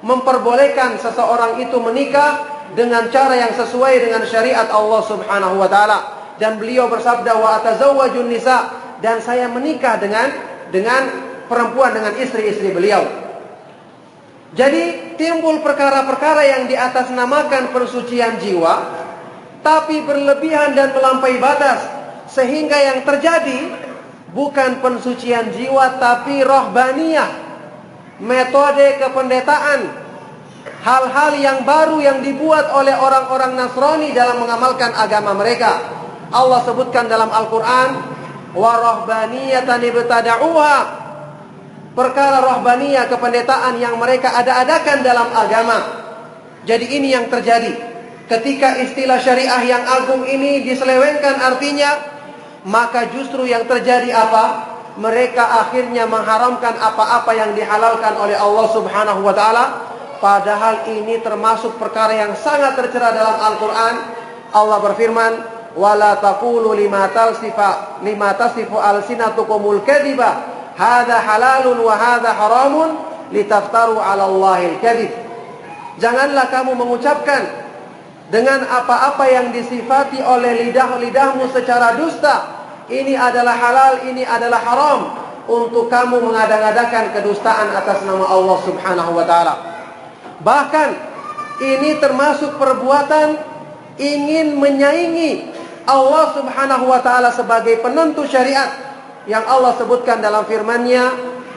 memperbolehkan seseorang itu menikah dengan cara yang sesuai dengan syariat Allah Subhanahu wa taala. Dan beliau bersabda, wa atazawwajun nisa, dan saya menikah dengan perempuan, dengan istri-istri beliau. Jadi timbul perkara-perkara yang diatasnamakan persucian jiwa, tapi berlebihan dan melampaui batas, Sehingga yang terjadi bukan pensucian jiwa, tapi rohbaniyah, metode kependetaan, hal-hal yang baru yang dibuat oleh orang-orang Nasrani dalam mengamalkan agama mereka. Allah sebutkan dalam Al-Quran, wa rohbaniyatan ibtada'uha, perkara rohbaniyah, kependetaan yang mereka ada-adakan dalam agama. Jadi ini yang terjadi ketika istilah syariah yang agung ini diselewengkan artinya, maka justru yang terjadi apa? Mereka akhirnya mengharamkan apa-apa yang dihalalkan oleh Allah Subhanahu wa taala, padahal ini termasuk perkara yang sangat tercela dalam Al-Qur'an. Allah berfirman, wala taqulu lima tasifu alsinatukumul kadhiba hadza halalun wa hadza haramun litaftaru 'ala Allahil kadhib. Janganlah kamu mengucapkan dengan apa-apa yang disifati oleh lidah-lidahmu secara dusta, ini adalah halal, ini adalah haram, untuk kamu mengada-ngadakan kedustaan atas nama Allah Subhanahu wa taala. Bahkan ini termasuk perbuatan ingin menyaingi Allah Subhanahu wa taala sebagai penentu syariat yang Allah sebutkan dalam firman-Nya,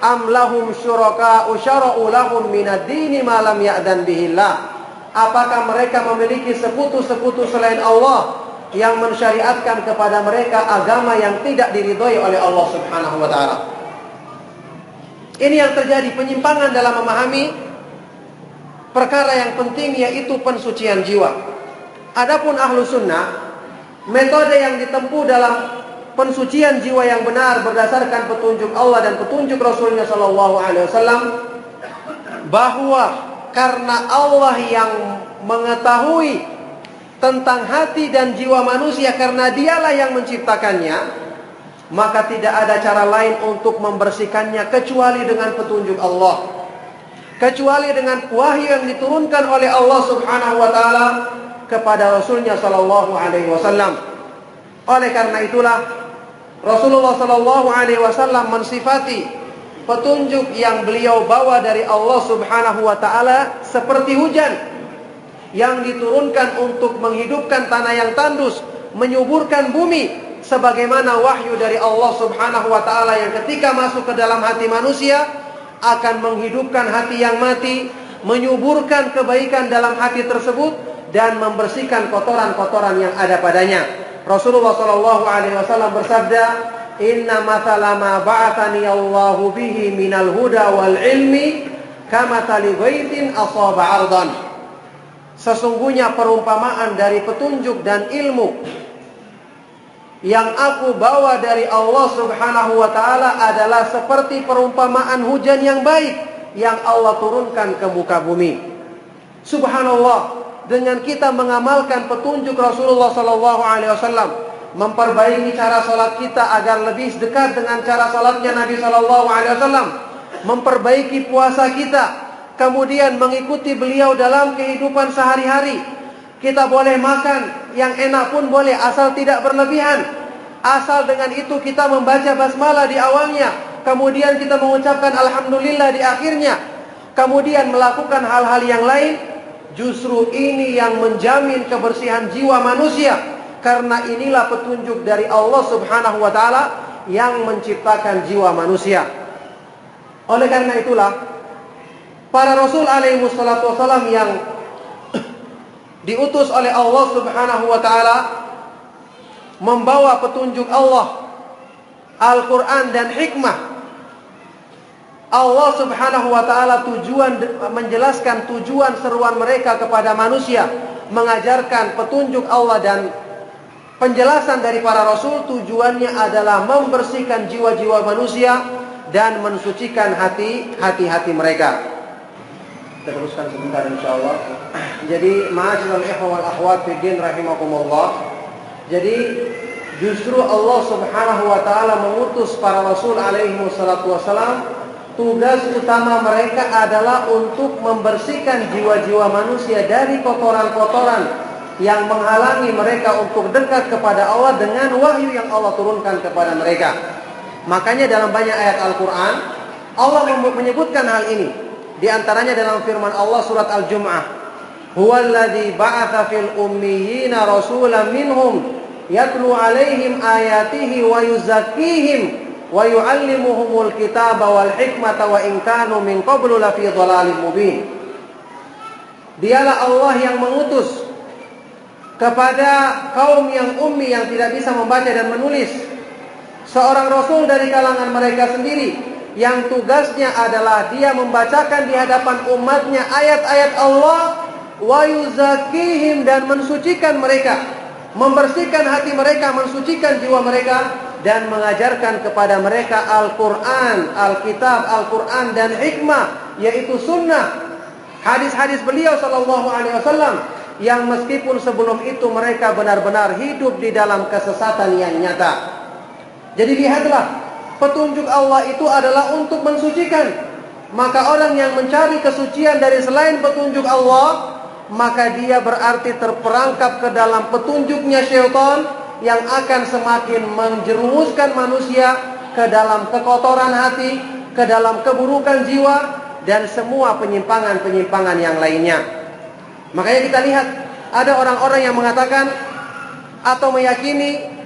am lahum syuraka'u syara'u lahum minad dini ma lam ya'dan bihillah. Apakah mereka memiliki sekutu-sekutu selain Allah yang mensyariatkan kepada mereka agama yang tidak diridhoi oleh Allah Subhanahu wa taala? Ini yang terjadi, penyimpangan dalam memahami perkara yang penting, yaitu pensucian jiwa. Adapun ahlu sunnah, metode yang ditempuh dalam pensucian jiwa yang benar berdasarkan petunjuk Allah dan petunjuk Rasulnya Shallallahu Alaihi Wasallam, bahwa karena Allah yang mengetahui tentang hati dan jiwa manusia, karena dialah yang menciptakannya, maka tidak ada cara lain untuk membersihkannya kecuali dengan petunjuk Allah, kecuali dengan wahyu yang diturunkan oleh Allah Subhanahu wa taala kepada Rasulnya Shallallahu Alaihi Wasallam. Oleh karena itulah Rasulullah Shallallahu Alaihi Wasallam mensifati petunjuk yang beliau bawa dari Allah Subhanahu wa taala seperti hujan yang diturunkan untuk menghidupkan tanah yang tandus, menyuburkan bumi, sebagaimana wahyu dari Allah Subhanahu wa taala yang ketika masuk ke dalam hati manusia akan menghidupkan hati yang mati, menyuburkan kebaikan dalam hati tersebut dan membersihkan kotoran-kotoran yang ada padanya. Rasulullah sallallahu alaihi wasallam bersabda, "Inna mathala ma ba'athani Allahu bihi minal huda wal ilmi kamathali ghaitin asaba 'ardan." Sesungguhnya perumpamaan dari petunjuk dan ilmu yang aku bawa dari Allah Subhanahu wa taala adalah seperti perumpamaan hujan yang baik yang Allah turunkan ke muka bumi. Subhanallah, dengan kita mengamalkan petunjuk Rasulullah sallallahu alaihi wasallam, memperbaiki cara salat kita agar lebih dekat dengan cara salatnya Nabi sallallahu alaihi wasallam, memperbaiki puasa kita, kemudian mengikuti beliau dalam kehidupan sehari-hari. Kita boleh makan yang enak pun boleh, asal tidak berlebihan. Asal dengan itu kita membaca basmalah di awalnya, kemudian kita mengucapkan alhamdulillah di akhirnya, kemudian melakukan hal-hal yang lain. Justru ini yang menjamin kebersihan jiwa manusia, karena inilah petunjuk dari Allah Subhanahu wa taala yang menciptakan jiwa manusia. Oleh karena itulah para Rasul alaihi wassalatu wassalam yang diutus oleh Allah Subhanahu wa taala membawa petunjuk Allah, Al-Quran dan hikmah. Allah Subhanahu wa taala menjelaskan tujuan seruan mereka kepada manusia, mengajarkan petunjuk Allah dan penjelasan dari para rasul. Tujuannya adalah membersihkan jiwa-jiwa manusia dan mensucikan hati-hati mereka. Kita teruskan sebentar insyaallah. Jadi ma'asyiral ikhwah wal akhwat fid din rahimakumullah. Jadi justru Allah Subhanahu wa taala mengutus para rasul alaihi wassalatu wassalam. Tugas utama mereka adalah untuk membersihkan jiwa-jiwa manusia dari kotoran-kotoran yang menghalangi mereka untuk dekat kepada Allah dengan wahyu yang Allah turunkan kepada mereka. Makanya dalam banyak ayat Al-Quran Allah menyebutkan hal ini. Di antaranya dalam firman Allah surat Al-Jum'ah, "Huwallazi ba'atsa fil ummiyina rasulan minhum yatlu 'alaihim ayatihi wa yuzakkihim wa yu'allimuhumul kitaba wal hikmata wa in kanu min qablu lafi dhalalin mubin. Dialah Allah yang mengutus kepada kaum yang ummi yang tidak bisa membaca dan menulis seorang rasul dari kalangan mereka sendiri yang tugasnya adalah dia membacakan di hadapan umatnya ayat-ayat Allah, wa yuzakkihim, dan mensucikan mereka, membersihkan hati mereka, mensucikan jiwa mereka, dan mengajarkan kepada mereka Al-Quran, Alkitab, Al-Quran dan hikmah, yaitu sunnah, hadis-hadis beliau sallallahu alaihi wasallam, yang meskipun sebelum itu mereka benar-benar hidup di dalam kesesatan yang nyata. Jadi lihatlah, petunjuk Allah itu adalah untuk mensucikan. Maka orang yang mencari kesucian dari selain petunjuk Allah, maka dia berarti terperangkap ke dalam petunjuknya syaitan yang akan semakin menjerumuskan manusia ke dalam kekotoran hati, ke dalam keburukan jiwa, dan semua penyimpangan-penyimpangan yang lainnya. Makanya kita lihat, ada orang-orang yang mengatakan atau meyakini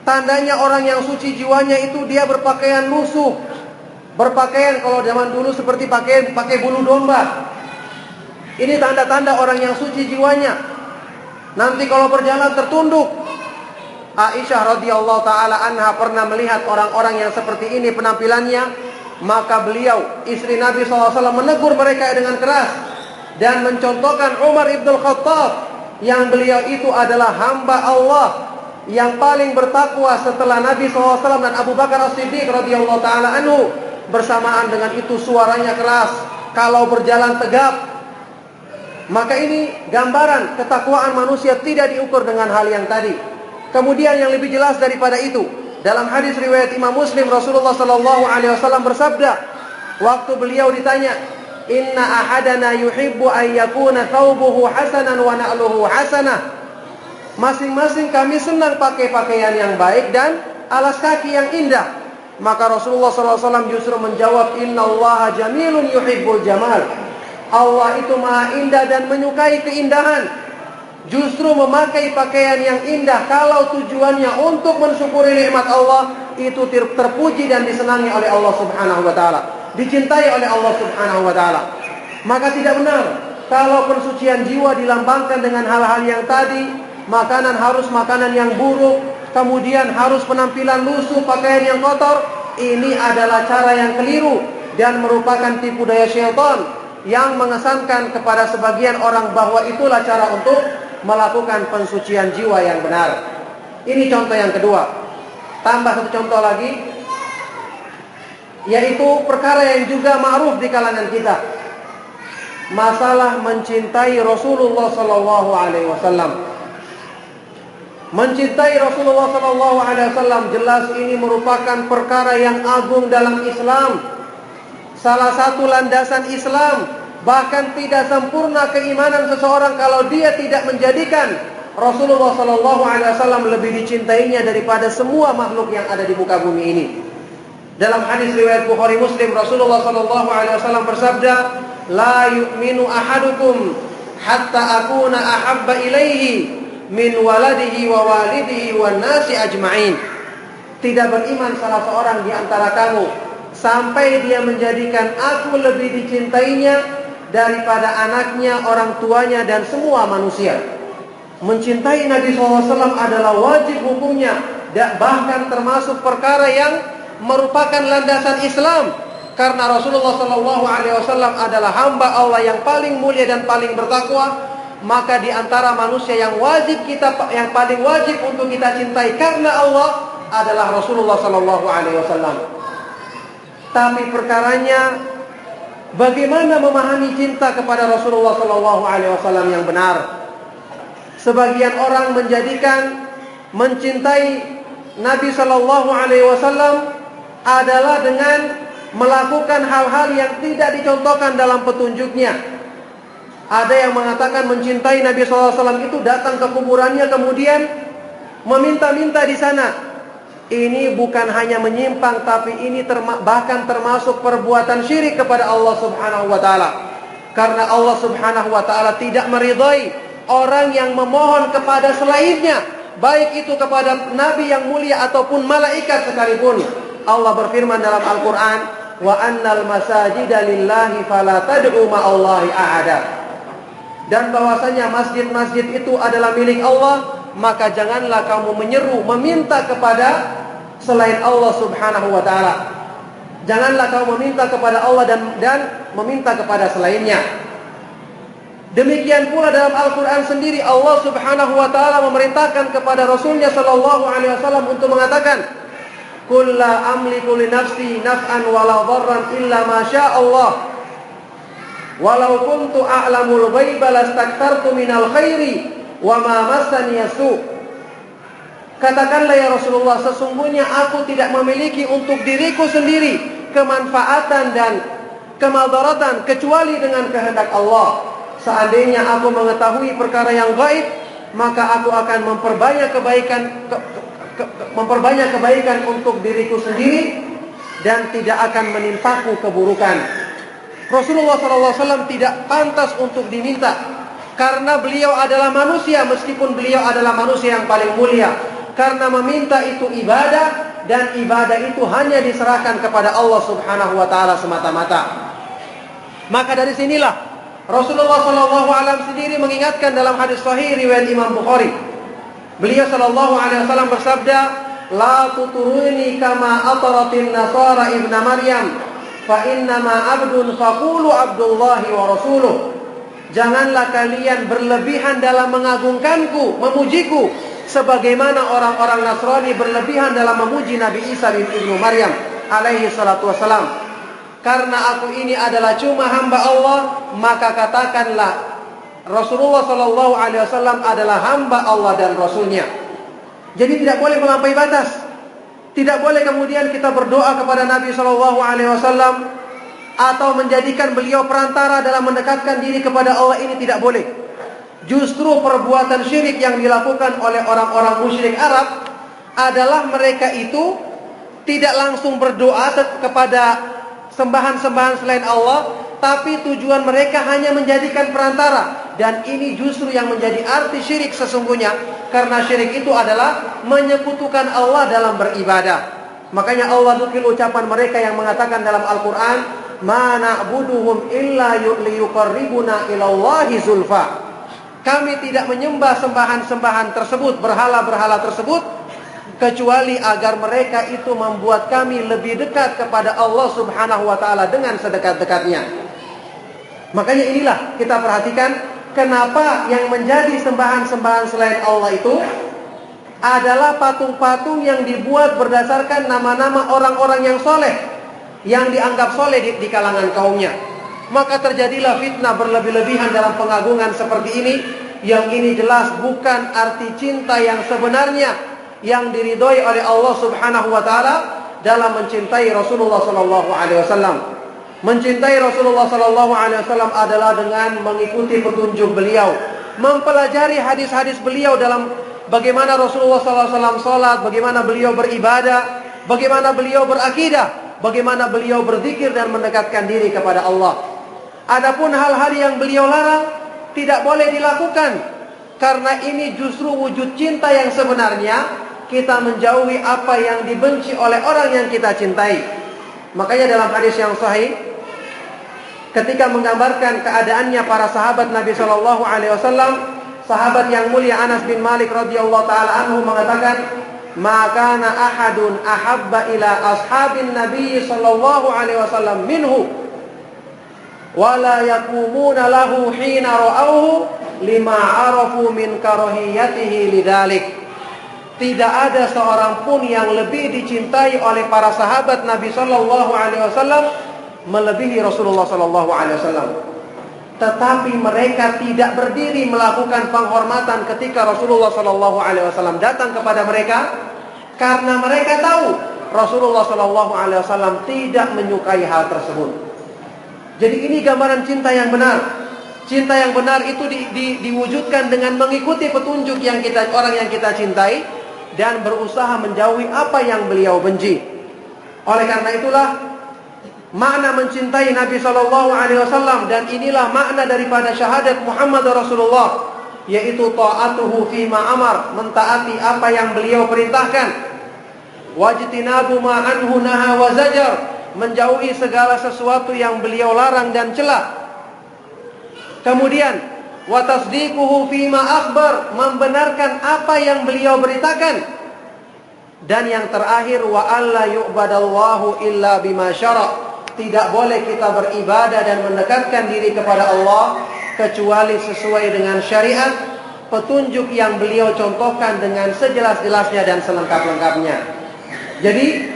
tandanya orang yang suci jiwanya itu dia berpakaian lusuh. Berpakaian kalau zaman dulu seperti pakai bulu domba. Ini tanda-tanda orang yang suci jiwanya. Nanti kalau berjalan tertunduk. Aisyah radhiyallahu taala anha pernah melihat orang-orang yang seperti ini penampilannya, maka beliau, istri Nabi SAW, menegur mereka dengan keras dan mencontohkan Umar ibn Khattab, yang beliau itu adalah hamba Allah yang paling bertakwa setelah Nabi SAW dan Abu Bakar As-Siddiq radhiyallahu taala anhu. Bersamaan dengan itu suaranya keras kalau berjalan tegap. Maka ini gambaran ketakwaan manusia tidak diukur dengan hal yang tadi. Kemudian yang lebih jelas daripada itu, dalam hadis riwayat Imam Muslim, Rasulullah sallallahu alaihi wasallam bersabda, waktu beliau ditanya, "Inna ahadana yuhibbu an yakuna thawbuhu hasanan wa na'luhu hasanah." Masing-masing kami senang pakai pakaian yang baik dan alas kaki yang indah. Maka Rasulullah SAW justru menjawab, Inna allaha jamilun yuhibbul jamal. Allah itu maha indah dan menyukai keindahan. Justru memakai pakaian yang indah kalau tujuannya untuk mensyukuri nikmat Allah, itu terpuji dan disenangi oleh Allah Subhanahu wa taala, dicintai oleh Allah Subhanahu wa taala. Maka tidak benar kalau pensucian jiwa dilambangkan dengan hal-hal yang tadi. Makanan harus makanan yang buruk, kemudian harus penampilan lusuh, pakaian yang kotor. Ini adalah cara yang keliru dan merupakan tipu daya syaitan yang mengesankan kepada sebagian orang bahwa itulah cara untuk melakukan pensucian jiwa yang benar. Ini contoh yang kedua. Tambah satu contoh lagi, yaitu perkara yang juga ma'ruf di kalangan kita, masalah mencintai Rasulullah sallallahu alaihi wasallam. Mencintai Rasulullah SAW jelas ini merupakan perkara yang agung dalam Islam. Salah satu landasan Islam. Bahkan tidak sempurna keimanan seseorang kalau dia tidak menjadikan Rasulullah SAW lebih dicintainya daripada semua makhluk yang ada di muka bumi ini. Dalam hadis riwayat Bukhari Muslim, Rasulullah SAW bersabda, "La yu'minu ahadukum hatta akuna ahabba ilaihi min waladihi wa walidihi wa nasi ajma'in." Tidak beriman salah seorang di antara kamu sampai dia menjadikan aku lebih dicintainya daripada anaknya, orang tuanya, dan semua manusia. Mencintai Nabi SAW adalah wajib hukumnya, bahkan termasuk perkara yang merupakan landasan Islam. Karena Rasulullah SAW adalah hamba Allah yang paling mulia dan paling bertakwa. Maka di antara manusia yang paling wajib untuk kita cintai karena Allah adalah Rasulullah SAW. Tapi perkaranya, bagaimana memahami cinta kepada Rasulullah SAW yang benar? Sebagian orang menjadikan mencintai Nabi SAW adalah dengan melakukan hal-hal yang tidak dicontohkan dalam petunjuknya. Ada yang mengatakan mencintai Nabi SAW itu datang ke kuburannya kemudian meminta-minta di sana. Ini bukan hanya menyimpang, tapi ini bahkan termasuk perbuatan syirik kepada Allah Subhanahu wa taala. Karena Allah Subhanahu wa taala tidak meridhai orang yang memohon kepada selainnya baik itu kepada nabi yang mulia ataupun malaikat sekalipun. Allah berfirman dalam Al-Quran, wa annal masajida lillahi fala tad'u ma'allahi ahada. Dan bahwasanya masjid-masjid itu adalah milik Allah, maka janganlah kamu menyeru, meminta kepada selain Allah subhanahu wa ta'ala. Janganlah kamu meminta kepada Allah dan meminta kepada selainnya. Demikian pula dalam Al-Quran sendiri Allah subhanahu wa ta'ala memerintahkan kepada Rasulnya sallallahu alaihi wasallam untuk mengatakan, Qul la amliku li nafsi naf'an wala dharran illa ma syaa Allah. Walau kuntu a'lamul ghaiba lastakthartu minal khairi wa ma massani yasu. Katakanlah ya Rasulullah, sesungguhnya aku tidak memiliki untuk diriku sendiri kemanfaatan dan kemadaratan kecuali dengan kehendak Allah. Seandainya aku mengetahui perkara yang gaib, maka aku akan memperbanyak kebaikan untuk diriku sendiri dan tidak akan menimpaku keburukan. Rasulullah SAW tidak pantas untuk diminta karena beliau adalah manusia, meskipun beliau adalah manusia yang paling mulia. Karena meminta itu ibadah, dan ibadah itu hanya diserahkan kepada Allah subhanahu wa ta'ala semata-mata. Maka dari sinilah Rasulullah SAW sendiri mengingatkan dalam hadis sahih riwayat Imam Bukhari. Beliau SAW bersabda, la tuturuni kama ataratin nasara ibna Maryam, fa innama abdun faqulu abdullahi wa rasuluh. Janganlah kalian berlebihan dalam mengagungkanku, memujiku, sebagaimana orang-orang Nasrani berlebihan dalam memuji Nabi Isa bin Ibnu Maryam alaihi salatu wassalam. Karena aku ini adalah cuma hamba Allah, maka katakanlah Rasulullah sallallahu alaihi wasallam adalah hamba Allah dan Rasulnya. Jadi tidak boleh melampaui batas. Tidak boleh kemudian kita berdoa kepada Nabi sallallahu alaihi wasallam atau menjadikan beliau perantara dalam mendekatkan diri kepada Allah, ini tidak boleh. Justru perbuatan syirik yang dilakukan oleh orang-orang musyrik Arab adalah mereka itu tidak langsung berdoa kepada sembahan-sembahan selain Allah, tapi tujuan mereka hanya menjadikan perantara. Dan ini justru yang menjadi arti syirik sesungguhnya, karena syirik itu adalah menyekutukan Allah dalam beribadah. Makanya Allah nukil ucapan mereka yang mengatakan dalam Al-Quran, ma na'buduhum illa liyuqarribuna ilallahi zulfa. Kami tidak menyembah sembahan-sembahan tersebut, berhala-berhala tersebut, kecuali agar mereka itu membuat kami lebih dekat kepada Allah subhanahu wa ta'ala dengan sedekat-dekatnya. Makanya inilah kita perhatikan, kenapa yang menjadi sembahan-sembahan selain Allah itu adalah patung-patung yang dibuat berdasarkan nama-nama orang-orang yang soleh, yang dianggap soleh di kalangan kaumnya. Maka terjadilah fitnah berlebih-lebihan dalam pengagungan seperti ini, yang ini jelas bukan arti cinta yang sebenarnya yang diridhoi oleh Allah subhanahu wa ta'ala dalam mencintai Rasulullah sallallahu alaihi wasallam. Mencintai Rasulullah sallallahu alaihi wasallam adalah dengan mengikuti petunjuk beliau, mempelajari hadis-hadis beliau dalam bagaimana Rasulullah sallallahu alaihi wasallam salat, bagaimana beliau beribadah, bagaimana beliau berakidah, bagaimana beliau berzikir dan mendekatkan diri kepada Allah. Adapun hal-hal yang beliau larang tidak boleh dilakukan, karena ini justru wujud cinta yang sebenarnya. Kita menjauhi apa yang dibenci oleh orang yang kita cintai. Makanya dalam hadis yang sahih, ketika menggambarkan keadaannya para sahabat Nabi sallallahu alaihi wasallam, sahabat yang mulia Anas bin Malik radhiyallahu taala anhu mengatakan, "Ma kana ahadun ahabba ila ashabin Nabi sallallahu alaihi wasallam minhu wa la yaqumuna lahu hina ra'awhu lima arafu min karahiyatihi lidzalik." Tidak ada seorang pun yang lebih dicintai oleh para sahabat Nabi sallallahu alaihi wasallam melebihi Rasulullah sallallahu alaihi wasallam. Tetapi mereka tidak berdiri melakukan penghormatan ketika Rasulullah sallallahu alaihi wasallam datang kepada mereka, karena mereka tahu Rasulullah sallallahu alaihi wasallam tidak menyukai hal tersebut. Jadi ini gambaran cinta yang benar. Cinta yang benar itu diwujudkan dengan mengikuti petunjuk orang yang kita cintai dan berusaha menjauhi apa yang beliau benci. Oleh karena itulah makna mencintai Nabi sallallahu alaihi wasallam, dan inilah makna daripada syahadat Muhammad Rasulullah. yaitu ta'atuhu fima amar, mentaati apa yang beliau perintahkan. Wajtinabu ma anhu naha wa zajar, menjauhi segala sesuatu yang beliau larang dan cela. Kemudian wa tasdiquhu fima akhbar, membenarkan apa yang beliau beritakan. Dan yang terakhir wa alla yu'badallahu illa bima syara', tidak boleh kita beribadah dan mendekatkan diri kepada Allah kecuali sesuai dengan syariat, petunjuk yang beliau contohkan dengan sejelas-jelasnya dan selengkap-lengkapnya. Jadi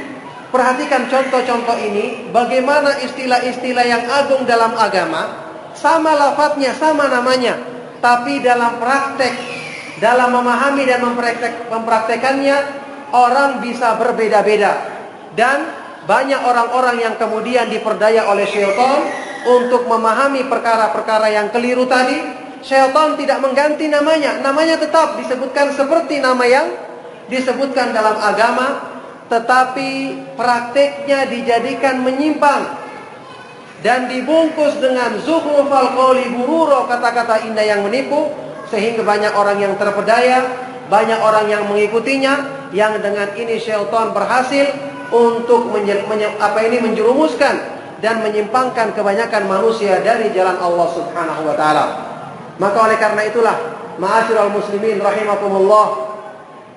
perhatikan contoh-contoh ini, bagaimana istilah-istilah yang agung dalam agama, sama lafadznya, sama namanya, tapi dalam praktek, dalam memahami dan mempraktekannya, orang bisa berbeda-beda. Dan banyak orang-orang yang kemudian diperdaya oleh syaitan untuk memahami perkara-perkara yang keliru tadi. Syaitan tidak mengganti namanya tetap disebutkan seperti nama yang disebutkan dalam agama, tetapi prakteknya dijadikan menyimpang dan dibungkus dengan zukhrufal qawli bururo, kata-kata indah yang menipu, sehingga banyak orang yang terpedaya, banyak orang yang mengikutinya, yang dengan ini syaitan berhasil untuk menjerumuskan dan menyimpangkan kebanyakan manusia dari jalan Allah Subhanahu wa taala. Maka oleh karena itulah, ma'asyiral muslimin rahimakumullah,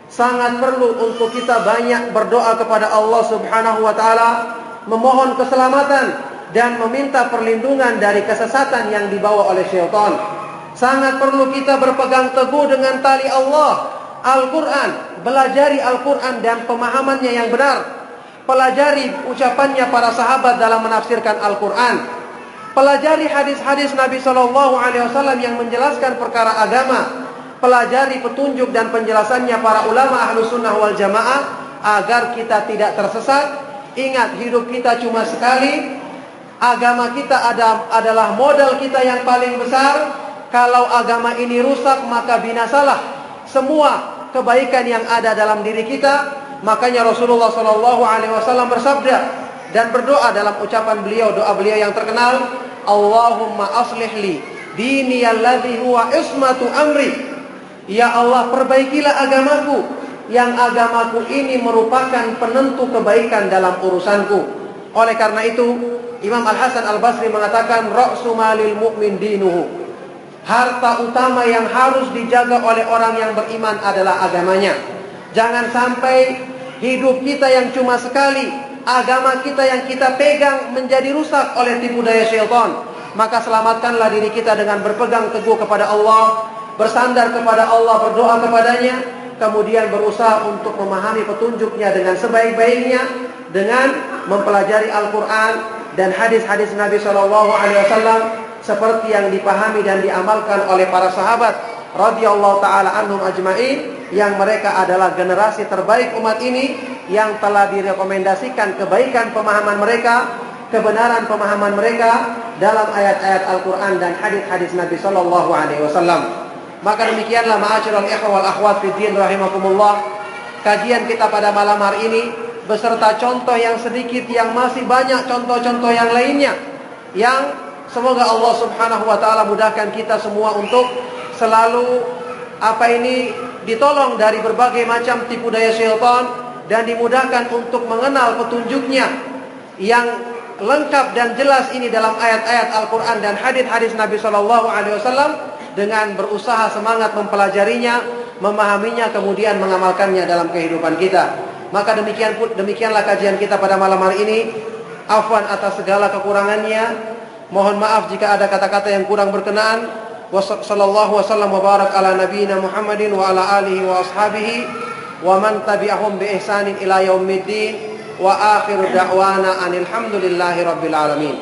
sangat perlu untuk kita banyak berdoa kepada Allah Subhanahu wa taala, memohon keselamatan dan meminta perlindungan dari kesesatan yang dibawa oleh syaitan. Sangat perlu kita berpegang teguh dengan tali Allah, Al-Quran, belajari Al-Quran dan pemahamannya yang benar. Pelajari ucapannya para sahabat dalam menafsirkan Al-Quran. Pelajari hadis-hadis Nabi SAW yang menjelaskan perkara agama. Pelajari petunjuk dan penjelasannya para ulama ahlu sunnah wal jamaah, agar kita tidak tersesat. Ingat, hidup kita cuma sekali. Agama kita adalah modal kita yang paling besar. Kalau agama ini rusak, maka binasalah semua kebaikan yang ada dalam diri kita. Makanya Rasulullah SAW bersabda dan berdoa dalam ucapan beliau, doa beliau yang terkenal, Allahumma aslih li dini alladhi huwa ismatu amri. Ya Allah, perbaikilah agamaku, yang agamaku ini merupakan penentu kebaikan dalam urusanku. Oleh karena itu, Imam Al-Hasan Al-Basri mengatakan, ra'su malil mu'min dinuhu. Harta utama yang harus dijaga oleh orang yang beriman adalah agamanya. Jangan sampai hidup kita yang cuma sekali, agama kita yang kita pegang menjadi rusak oleh tipu daya syaitan. Maka selamatkanlah diri kita dengan berpegang teguh kepada Allah, bersandar kepada Allah, berdoa kepadanya, kemudian berusaha untuk memahami petunjuknya dengan sebaik-baiknya, dengan mempelajari Al-Quran dan hadis-hadis Nabi SAW seperti yang dipahami dan diamalkan oleh para sahabat radhiyallahu ta'ala anhum ajma'in, yang mereka adalah generasi terbaik umat ini, yang telah direkomendasikan kebaikan pemahaman mereka, kebenaran pemahaman mereka dalam ayat-ayat Al-Quran dan hadis-hadis Nabi SAW. Maka demikianlah ma'asyiral ikhwah wal akhwat fiddin rahimakumullah, kajian kita pada malam hari ini beserta contoh yang sedikit, yang masih banyak contoh-contoh yang lainnya, yang semoga Allah Subhanahu wa taala mudahkan kita semua untuk selalu ditolong dari berbagai macam tipu daya syaitan, dan dimudahkan untuk mengenal petunjuknya yang lengkap dan jelas ini dalam ayat-ayat Al-Quran dan hadis-hadis Nabi SAW, dengan berusaha semangat mempelajarinya, memahaminya, kemudian mengamalkannya dalam kehidupan kita. Maka demikianlah kajian kita pada malam hari ini. Afwan atas segala kekurangannya, mohon maaf jika ada kata-kata yang kurang berkenaan. Wassallallahu wasallam wa barak ala nabiyina Muhammadin wa ala alihi wa ashabihi wa man tabi'ahum bi ihsanin ila yaumiddin, wa akhiru da'wana anil hamdulillahi rabbil alamin.